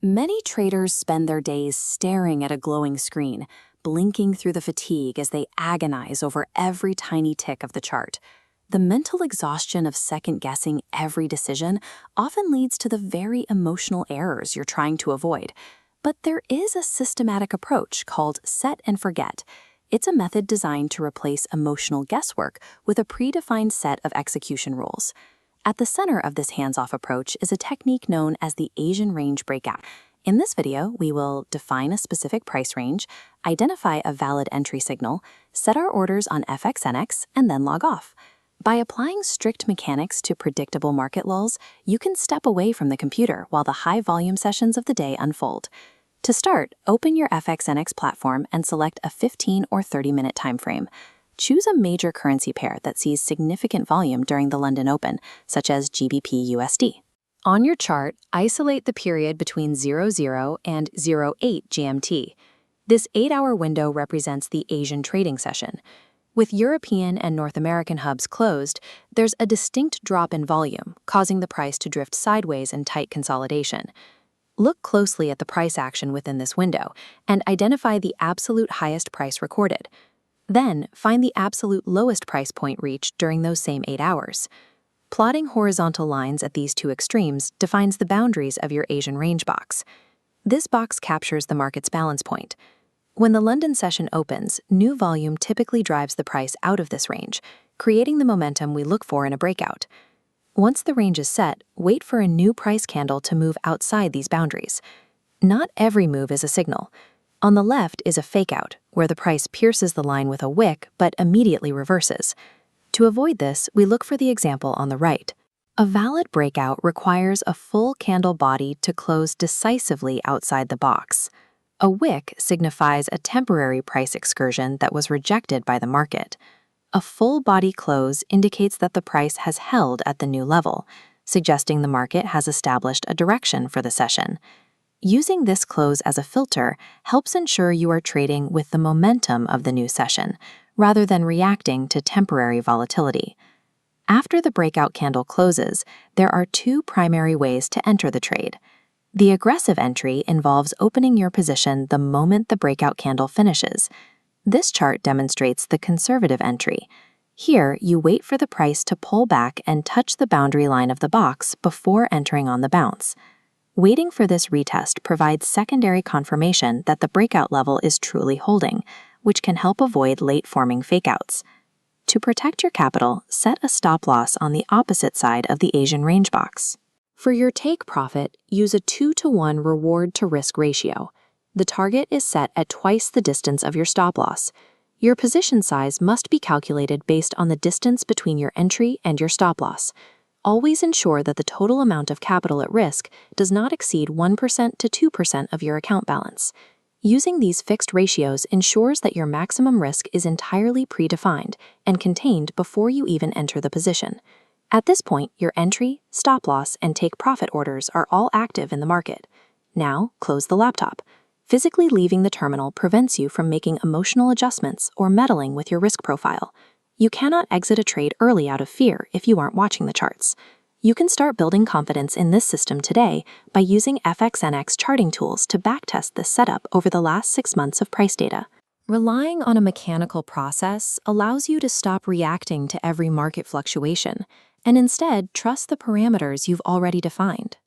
Many traders spend their days staring at a glowing screen, blinking through the fatigue as they agonize over every tiny tick of the chart. The mental exhaustion of second-guessing every decision often leads to the very emotional errors you're trying to avoid. But there is a systematic approach called set and forget. It's a method designed to replace emotional guesswork with a predefined set of execution rules. At the center of this hands-off approach is a technique known as the Asian Range Breakout. In this video, we will define a specific price range, identify a valid entry signal, set our orders on FXNX, and then log off. By applying strict mechanics to predictable market lulls, you can step away from the computer while the high-volume sessions of the day unfold. To start, open your FXNX platform and select a 15 or 30-minute time frame. Choose a major currency pair that sees significant volume during the London Open, such as GBP/USD. On your chart, isolate the period between 00 and 08 GMT. This 8-hour window represents the Asian trading session. With European and North American hubs closed, there's a distinct drop in volume, causing the price to drift sideways in tight consolidation. Look closely at the price action within this window and identify the absolute highest price recorded. Then, find the absolute lowest price point reached during those same 8 hours. Plotting horizontal lines at these two extremes defines the boundaries of your Asian range box. This box captures the market's balance point. When the London session opens, new volume typically drives the price out of this range, creating the momentum we look for in a breakout. Once the range is set, wait for a new price candle to move outside these boundaries. Not every move is a signal. On the left is a fakeout, where the price pierces the line with a wick but immediately reverses. To avoid this, we look for the example on the right. A valid breakout requires a full candle body to close decisively outside the box. A wick signifies a temporary price excursion that was rejected by the market. A full body close indicates that the price has held at the new level, suggesting the market has established a direction for the session. Using this close as a filter helps ensure you are trading with the momentum of the new session, rather than reacting to temporary volatility. After the breakout candle closes, there are two primary ways to enter the trade. The aggressive entry involves opening your position the moment the breakout candle finishes. This chart demonstrates the conservative entry. Here, you wait for the price to pull back and touch the boundary line of the box before entering on the bounce. Waiting for this retest provides secondary confirmation that the breakout level is truly holding, which can help avoid late-forming fakeouts. To protect your capital, set a stop loss on the opposite side of the Asian range box. For your take profit, use a 2-to-1 reward-to-risk ratio. The target is set at twice the distance of your stop loss. Your position size must be calculated based on the distance between your entry and your stop loss. Always ensure that the total amount of capital at risk does not exceed 1% to 2% of your account balance. Using these fixed ratios ensures that your maximum risk is entirely predefined and contained before you even enter the position. At this point, your entry, stop loss, and take profit orders are all active in the market. Now, close the laptop. Physically leaving the terminal prevents you from making emotional adjustments or meddling with your risk profile. You cannot exit a trade early out of fear if you aren't watching the charts. You can start building confidence in this system today by using FXNX charting tools to backtest this setup over the last 6 months of price data. Relying on a mechanical process allows you to stop reacting to every market fluctuation and instead trust the parameters you've already defined.